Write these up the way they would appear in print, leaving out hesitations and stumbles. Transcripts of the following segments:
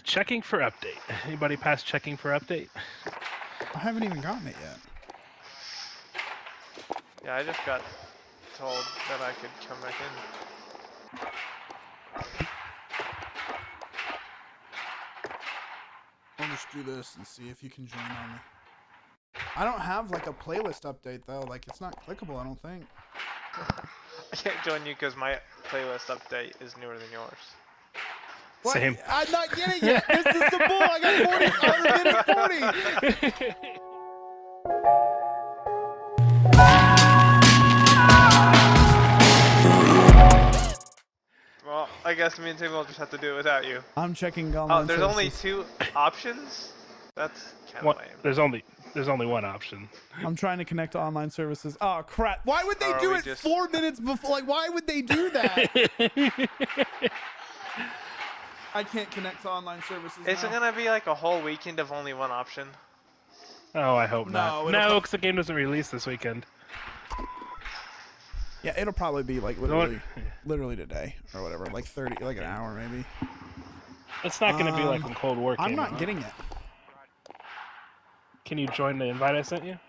Checking for update. Anybody past checking for update? I haven't even gotten it yet. Yeah, I just got told that I could come back in. I'll just do this and see if you can join on me. I don't have like a playlist update though. Like it's not clickable, I don't think. I can't join you because my playlist update is newer than yours. What? Same. I'm not getting it. This is the bull. I got 40. I'm a minute 40. Well, I guess me and Tim will just have to do it without you. I'm checking online. Oh, there's only services. 2 options? That's kind of lame. There's only one option. I'm trying to connect to online services. Oh crap! Why would they do it 4 minutes before? Like, why would they do that? I can't connect to online services. Is it gonna be like a whole weekend of only one option? Oh, I hope not. it'll No, because the game doesn't release this weekend. Yeah, it'll probably be like literally today or whatever, like 30, like an hour maybe. It's not going to be like when Cold War came I'm not out. getting it. Can you join the invite I sent you?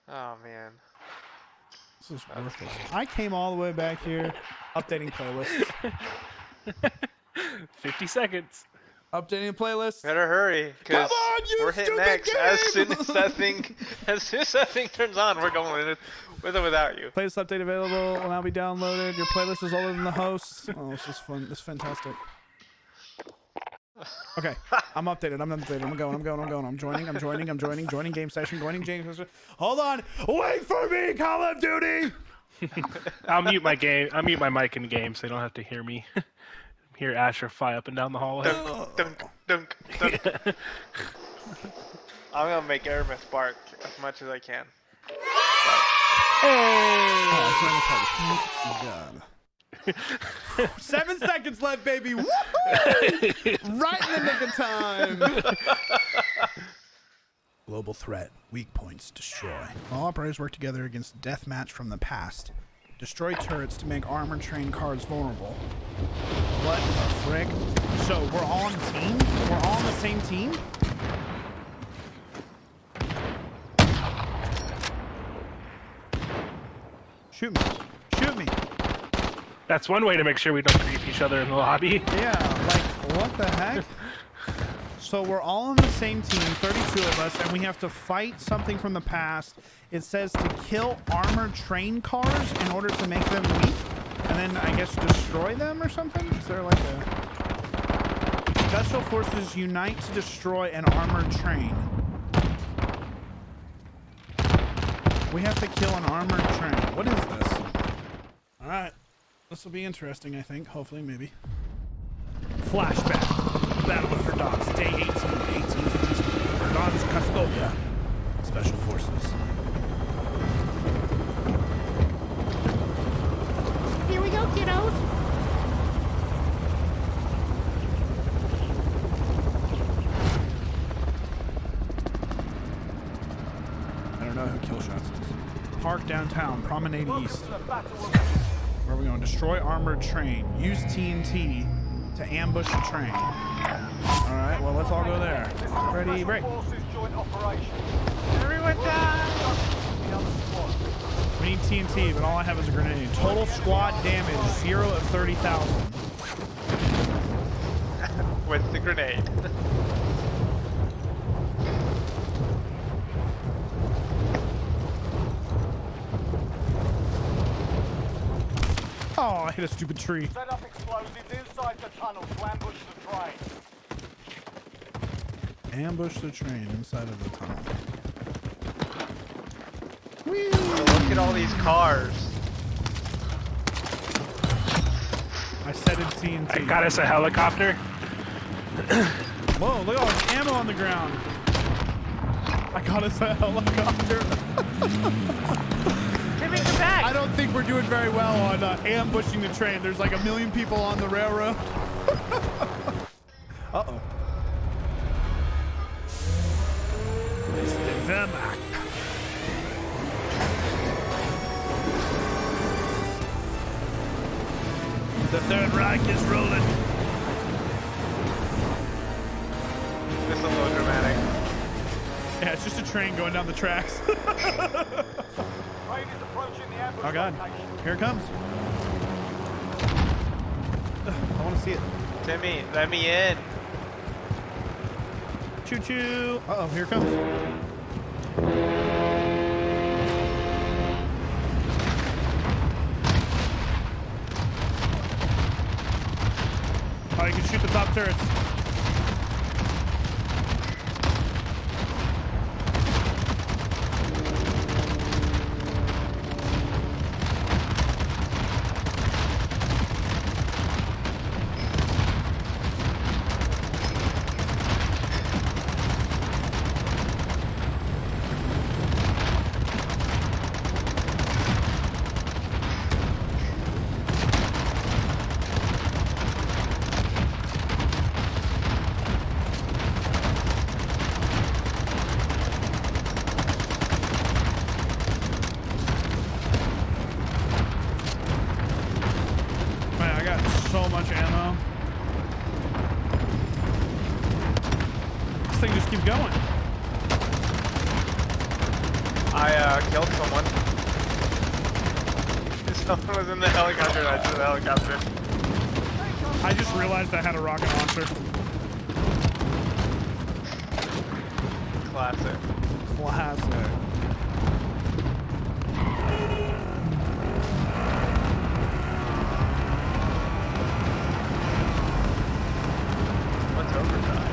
Oh man. This is worthless. I came all the way back here, updating playlists. 50 seconds. Updating playlists. Better hurry, Come cause on, you we're hitting stupid X game! as soon as that thing turns on. We're going with or without you. Playlist update available. Will now be downloaded. Your playlist is older than the host. Oh, this is fun. This is fantastic. Okay, I'm updated. I'm going. I'm joining. Joining game session. Joining game session. Hold on. Wait for me, Call of Duty. I'll mute my mic in game so you don't have to hear me. Hear Asher fly up and down the hallway. Dunk, dunk, dunk, dunk. I'm gonna make Aramis bark as much as I can. Oh, God. 7 seconds left, baby. Woo! Right in the nick of time. Global threat. Weak points. Destroy. All operators work together against deathmatch from the past. Destroy turrets to make armored train cars vulnerable. What the frick? So we're all on teams? We're all on the same team? Shoot me. Shoot me. That's one way to make sure we don't creep each other in the lobby. Yeah, like, what the heck? So we're all on the same team, 32 of us, and we have to fight something from the past. It says to kill armored train cars in order to make them weak, and then I guess destroy them or something? Is there like a... Special forces unite to destroy an armored train. We have to kill an armored train. What is this? Alright. This will be interesting, I think. Hopefully, maybe. Flashback. Battle of Verdance, Day 18, 1852. Verdance, Custodia. Special Forces. Here we go, kiddos. I don't know who Killshots is. Park downtown, Promenade East. Where are we going? Destroy armored train. Use TNT to ambush the train. Alright, well, let's all go there. Ready, break. Everyone die! We need TNT, but all I have is a grenade. Total squad damage, 0 of 30,000. With the grenade. Oh, I hit a stupid tree. Set up explosives inside the tunnel to ambush the train. Ambush the train inside of the tunnel. Whee! Look at all these cars. I set it TNT. I got us a helicopter. Whoa, look at all this ammo on the ground. I got us a helicopter. Give me the bag. I don't think we're doing very well on ambushing the train. There's like 1 million people on the railroad. Uh-oh. It's the Vermac. The Third Reich is rolling. This is a little dramatic. Yeah, it's just a train going down the tracks. Train is approaching the ambush Oh god, location. here it comes. Ugh, I want to see it. Timmy, let me in. Choo choo. Uh oh, here it comes. Oh, you can shoot the top turrets. Man, I got so much ammo. This thing just keeps going. I killed someone. Someone was in the helicopter and I took the helicopter. I just realized I had a rocket launcher. Classic. Classic. What's overdrive?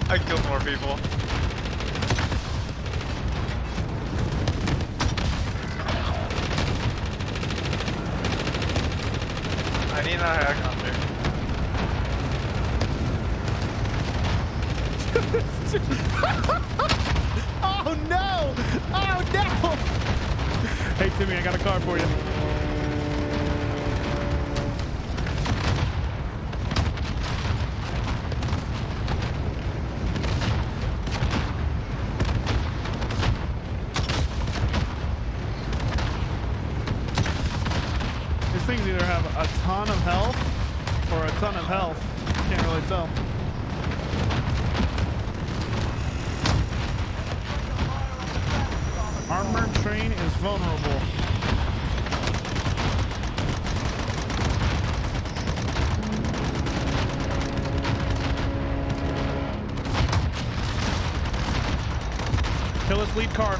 I killed more people. I need another helicopter. Oh no! Oh no! Hey Timmy, I got a car for you. These things either have a ton of health or a ton of health. Can't really tell. Armored train is vulnerable. Kill this lead car.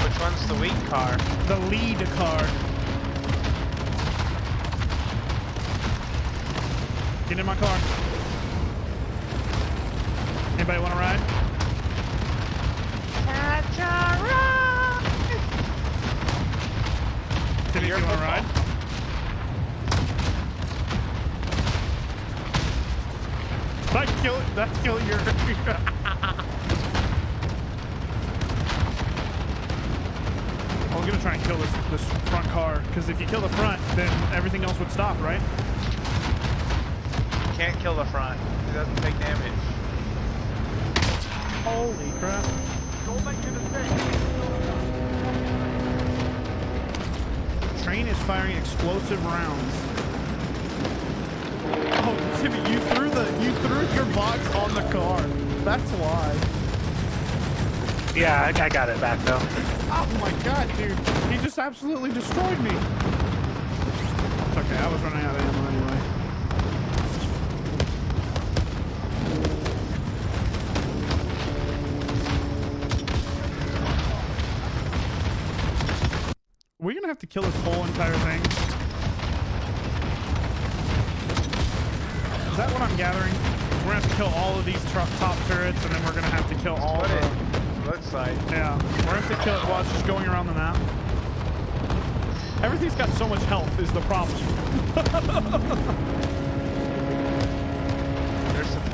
Which one's the weak car? The lead car. Get in my car. Anybody want to ride? Timmy, you want to ride? That kill your. I'm gonna try and kill this front car, because if you kill the front, then everything else would stop, right? You can't kill the front. It doesn't take damage. Holy crap! You're making a mistake. Train is firing explosive rounds. Oh, Timmy, you threw your box on the car. That's why. Yeah, I got it back though. Oh my god, dude. He just absolutely destroyed me. It's okay, I was running out of ammo anyway. We're gonna have to kill this whole entire thing. Is that what I'm gathering? We're gonna have to kill all of these top turrets, and then we're gonna have to kill all of What them. it looks like. Yeah, we're gonna have to kill it while it's just going around the map. Everything's got so much health is the problem.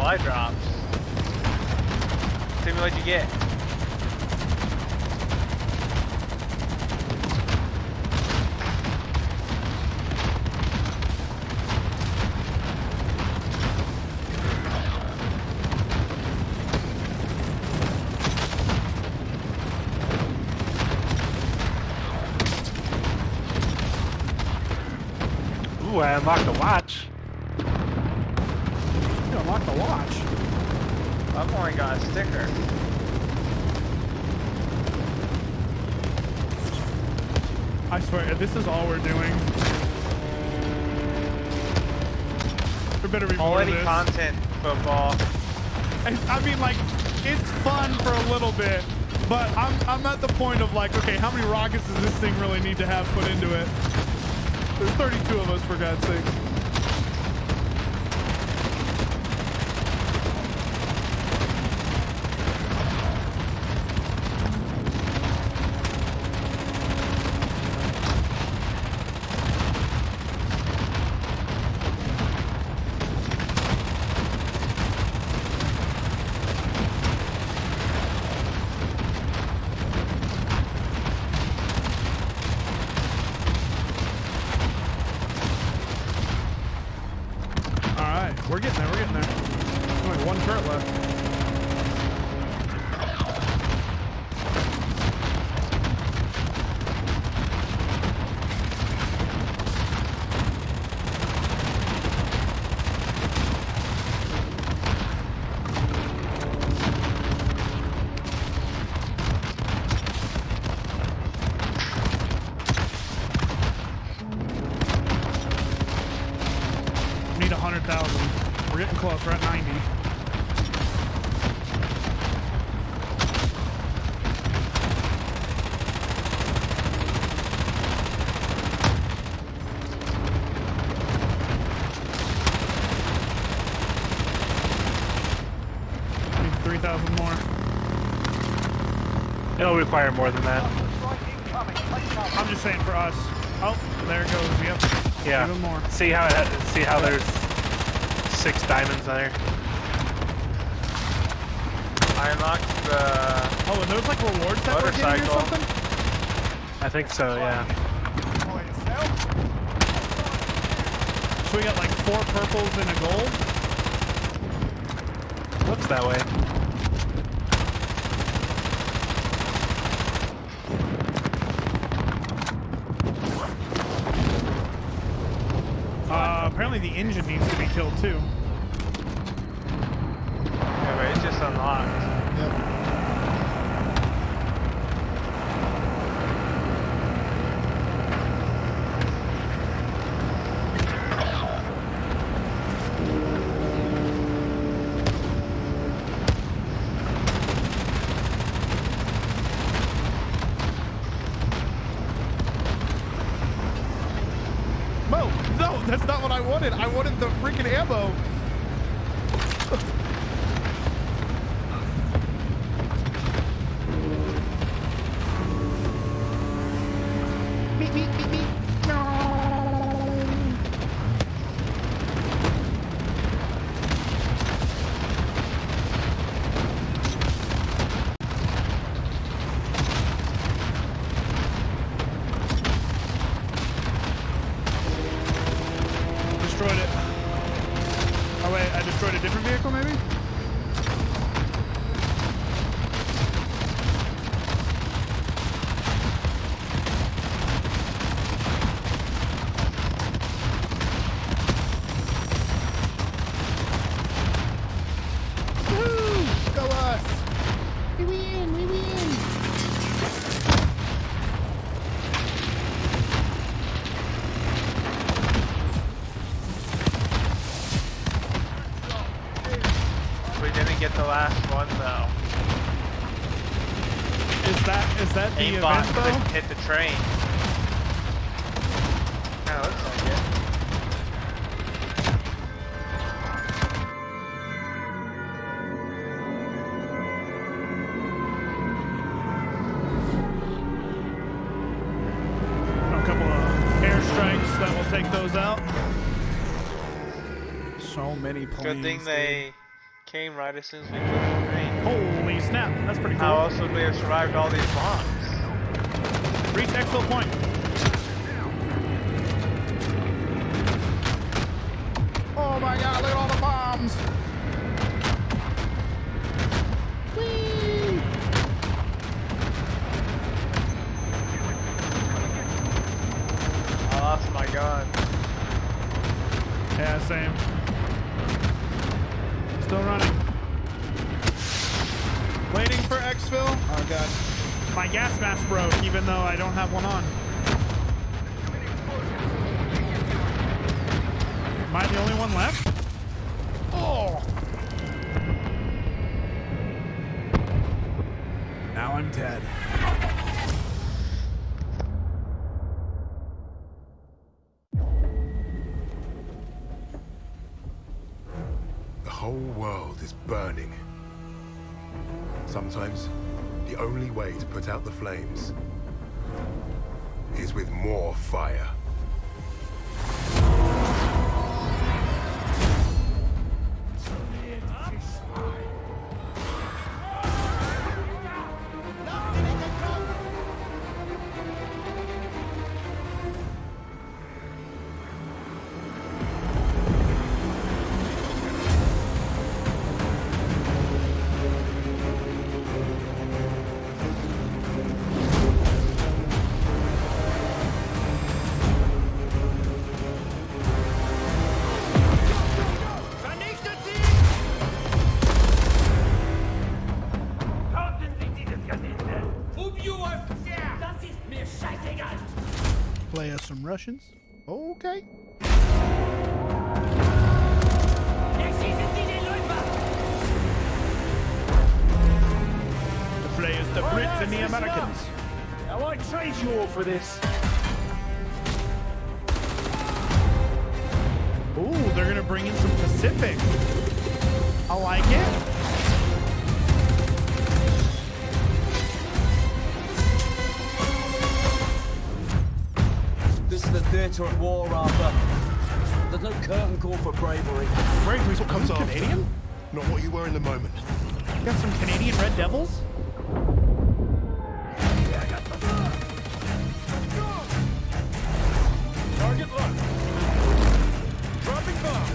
supply drops. Tell me what you get. Ooh, I unlocked the watch. You unlocked the watch. I've only got a sticker. I swear, if this is all we're doing, there better be more to Quality this. content, football. I mean, like, it's fun for a little bit, but I'm at the point of like, okay, how many rockets does this thing really need to have put into it? There's 32 of us, for God's sake. We're getting there, we're getting there. There's only one turret left. Need 100,000. We're getting close. We're at 90. Need 3,000 more. It'll require more than that. Strike incoming. Take cover. I'm just saying for us. Oh, there it goes. Yep. Yeah. Even more. See how there's 6 diamonds there. I unlocked the Oh, and there's like rewards that we're getting or motorcycle. something? I think so, yeah. By yourself. So we got like 4 purples and a gold. Looks that way. Apparently the engine needs to be killed too. Yeah, but it's just unlocked. No, that's not what I wanted. I wanted the freaking ammo. Beep, beep, beep, beep. Destroyed it. Oh wait, I destroyed a different vehicle maybe? Woohoo! Go us! We win! We win! We didn't get the last one though. Is that the Aimbot event though? couldn't hit the train. Kinda looks like it. A couple of airstrikes that will take those out. So many planes. Good thing they came right as soon as we killed the train. Holy snap! That's pretty cool. How else would we have survived all these bombs? Reach exfil point. Oh my god, look at all the bombs! Whee! I lost my gun. Yeah, same. Still running. Waiting for exfil. Oh god. My gas mask broke, even though I don't have one on. Am I the only one left? Oh! Now I'm dead. The whole world is burning. Sometimes, the only way to put out the flames is with more fire. Play us some Russians. Okay. To play as the Brits and the Americans. I won't trade you all for this. Ooh, they're gonna bring in some Pacific. I like it. This is the theatre at war, Arthur. There's no curtain call for bravery. Bravery's what comes Are you Canadian? Not what you were in the moment. Got some Canadian Red Devils? Target locked. Dropping bomb.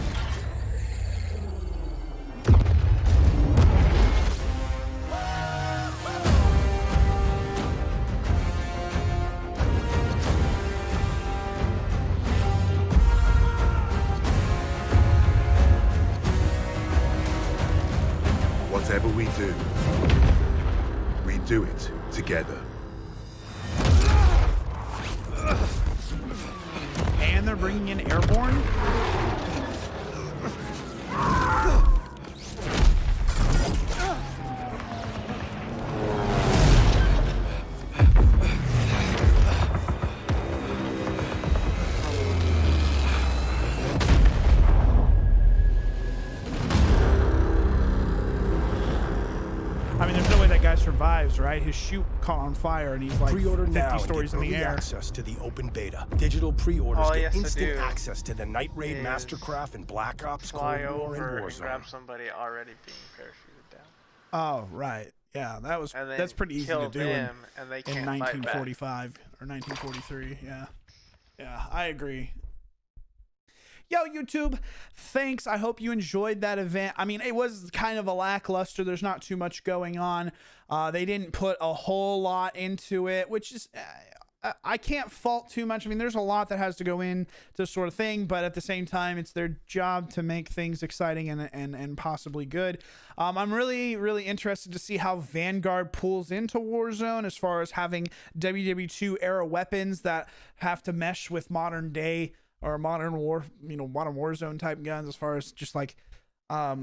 Whatever we do it together. And they're bringing in Airborne? I mean, there's no way that guy survives, right? His chute caught on fire and he's like Pre-order 50 now stories in and the get early air. access to the open beta. Digital pre-orders All he get has to instant do access to the Night Raid, is Mastercraft, and Black Ops, Fly Cold War, over and and grab Warzone. somebody already being parachuted down. Oh, right. Yeah, that was And then that's pretty easy to kill do in them, and they can't fight back. 1945 or 1943. Yeah. Yeah, I agree. Yo, YouTube, thanks. I hope you enjoyed that event. I mean, it was kind of a lackluster. There's not too much going on. They didn't put a whole lot into it, which is... I can't fault too much. I mean, there's a lot that has to go in to this sort of thing, but at the same time, it's their job to make things exciting and possibly good. I'm really interested to see how Vanguard pulls into Warzone as far as having WW2 era weapons that have to mesh with modern day or modern Warzone type guns, as far as just like I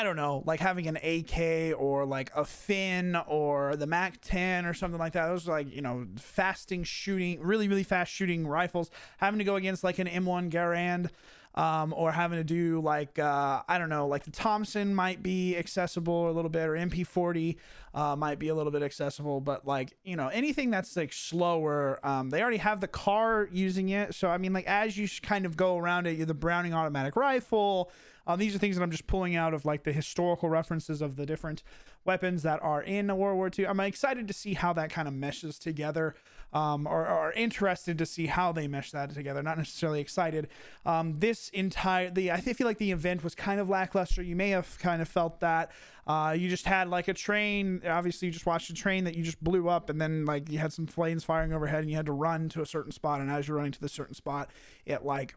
don't know, like having an AK or like a Finn or the MAC-10 or something like that. Those are like, really fast shooting rifles. Having to go against like an M1 Garand, or having to do like, I don't know, like the Thompson might be accessible a little bit, or MP40 might be a little bit accessible, but like, anything that's like slower, they already have the car using it. So, I mean, like as you kind of go around it, you're the Browning automatic rifle, These are things that I'm just pulling out of like the historical references of the different weapons that are in World War II. I'm excited to see how that kind of meshes together, or interested to see how they mesh that together. Not necessarily excited. I feel like the event was kind of lackluster. You may have kind of felt that. You just had like a train. Obviously, you just watched a train that you just blew up, and then like you had some flames firing overhead, and you had to run to a certain spot. And as you're running to the certain spot, it like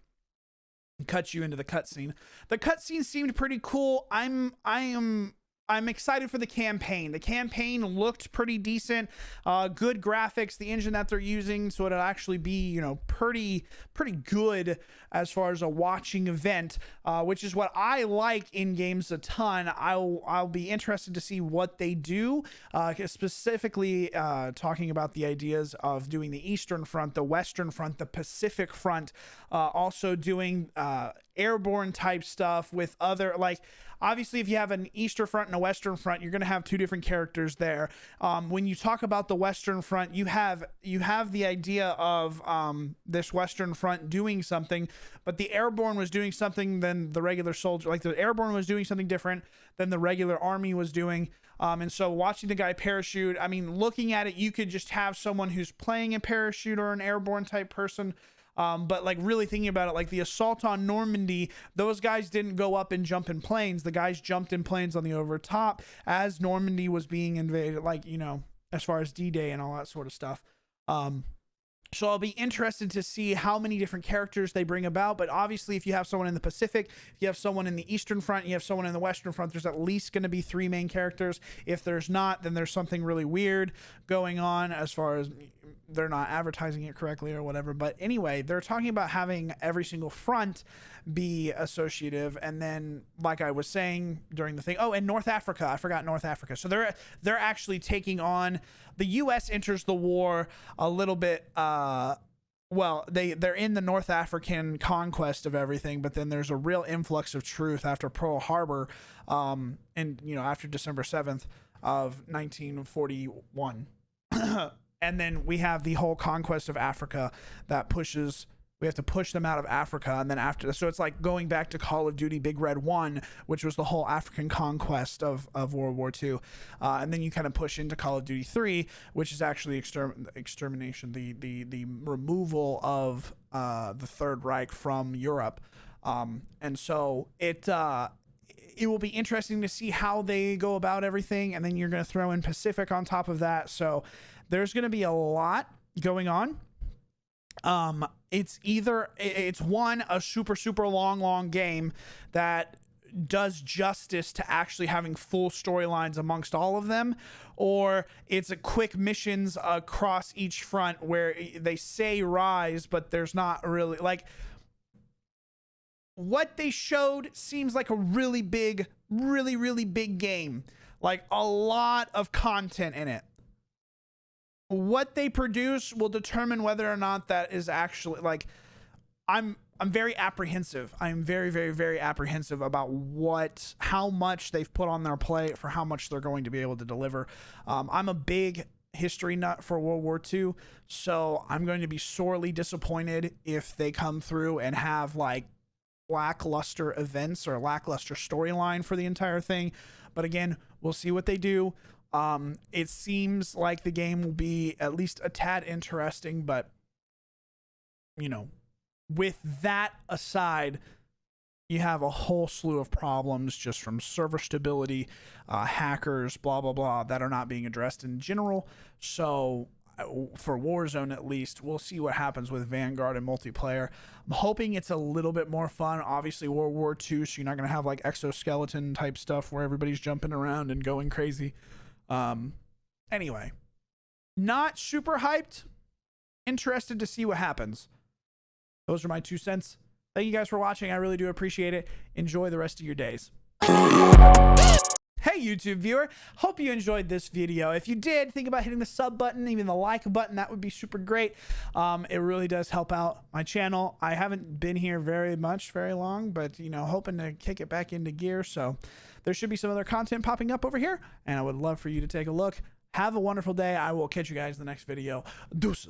cuts you into the cutscene. The cutscene seemed pretty cool. I'm excited for the campaign. The campaign looked pretty decent. Good graphics. The engine that they're using, so it'll actually be, you know, pretty good as far as a watching event, which is what I like in games a ton. I'll be interested to see what they do, specifically talking about the ideas of doing the Eastern Front, the Western Front, the Pacific Front, also doing airborne type stuff with other, like, obviously, if you have an Eastern Front and a Western Front, you're going to have two different characters there. When you talk about the Western Front, you have the idea of this Western Front doing something, but the Airborne was doing something than the regular soldier. Like the Airborne was doing something different than the regular Army was doing. And so watching the guy parachute, I mean, looking at it, you could just have someone who's playing a parachute or an airborne type person. But like really thinking about it, like the assault on Normandy, those guys didn't go up and jump in planes. The guys jumped in planes on the overtop as Normandy was being invaded, like, you know, as far as D-Day and all that sort of stuff. So I'll be interested to see how many different characters they bring about. But obviously, if you have someone in the Pacific, if you have someone in the Eastern Front, you have someone in the Western Front, there's at least going to be 3 main characters. If there's not, then there's something really weird going on as far as they're not advertising it correctly or whatever. But anyway, they're talking about having every single front be associative. And then, like I was saying during the thing, oh, and North Africa, I forgot North Africa. So they're actually taking on, the U.S. enters the war a little bit, well, they're in the North African conquest of everything, but then there's a real influx of truth after Pearl Harbor, and, you know, after December 7th of 1941. And then we have the whole conquest of Africa that pushes, we have to push them out of Africa. And then after, so it's like going back to Call of Duty Big Red 1, which was the whole African conquest of World War II. And then you kind of push into Call of Duty 3, which is actually extermination, the removal of the Third Reich from Europe. And so it will be interesting to see how they go about everything. And then you're going to throw in Pacific on top of that. So there's going to be a lot going on. It's one, a super long game that does justice to actually having full storylines amongst all of them, or it's a quick missions across each front where they say rise, but there's not really, like, what they showed seems like a really big game, like a lot of content in it. What they produce will determine whether or not that is actually, like, I'm very apprehensive. I'm very apprehensive about how much they've put on their plate for how much they're going to be able to deliver. I'm a big history nut for World War II, so I'm going to be sorely disappointed if they come through and have like lackluster events or lackluster storyline for the entire thing. But again, we'll see what they do. It seems like the game will be at least a tad interesting, but, you know, with that aside, you have a whole slew of problems just from server stability, hackers, blah, blah, blah, that are not being addressed in general. So for Warzone, at least, we'll see what happens with Vanguard and multiplayer. I'm hoping it's a little bit more fun. Obviously, World War II, so you're not going to have like exoskeleton type stuff where everybody's jumping around and going crazy. Anyway, not super hyped. Interested to see what happens. Those are my 2 cents. Thank you guys for watching. I really do appreciate it. Enjoy the rest of your days. Hey YouTube viewer, hope you enjoyed this video. If you did, think about hitting the sub button, even the like button. That would be super great. It really does help out my channel. I haven't been here very long, but, you know, hoping to kick it back into gear. So there should be some other content popping up over here, and I would love for you to take a look. Have a wonderful day. I will catch you guys in the next video. Deuces.